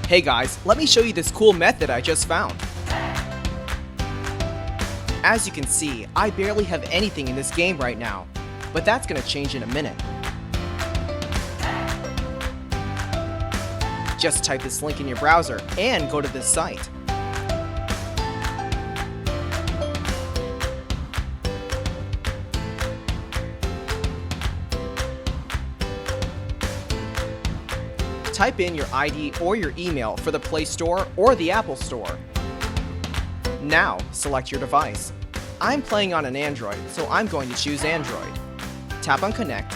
Hey guys, let me show you this cool method I just found. As you can see, I barely have anything in this game right now, but that's gonna change in a minute. Just type this link in your browser and go to this site. Type in your ID or your email for the Play Store or the Apple Store. Now, select your device. I'm playing on an Android, so I'm going to choose Android. Tap on Connect.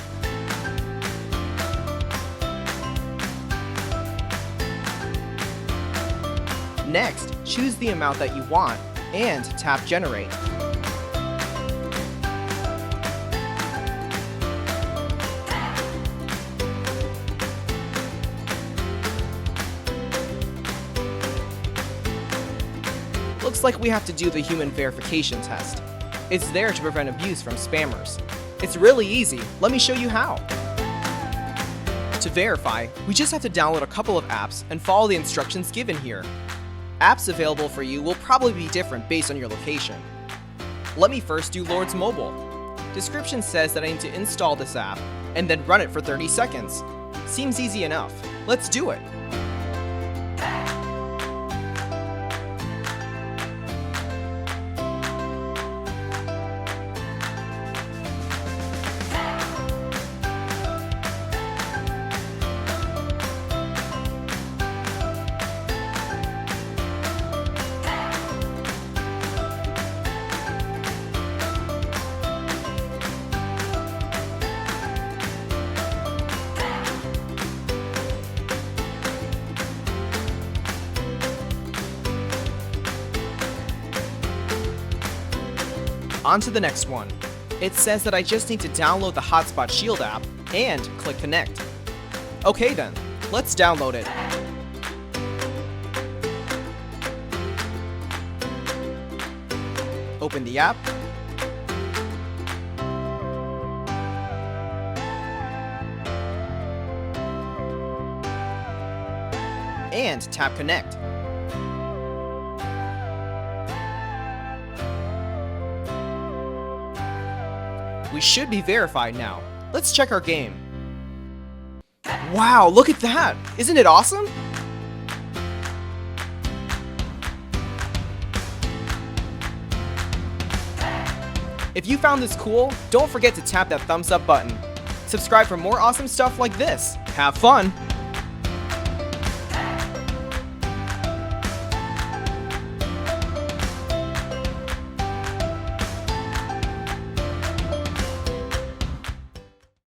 Next, choose the amount that you want and tap Generate. Looks like we have to do the human verification test. It's there to prevent abuse from spammers. It's really easy. Let me show you how. To verify, we just have to download a couple of apps and follow the instructions given here. Apps available for you will probably be different based on your location. Let me first do Lord's Mobile. Description says that I need to install this app and then run it for 30 seconds. Seems easy enough. Let's do it. On to the next one. It says that I just need to download the Hotspot Shield app and click Connect. Okay then, let's download it. Open the app. And tap Connect. We should be verified now. Let's check our game. Wow, look at that! Isn't it awesome? If you found this cool, don't forget to tap that thumbs up button. Subscribe for more awesome stuff like this. Have fun!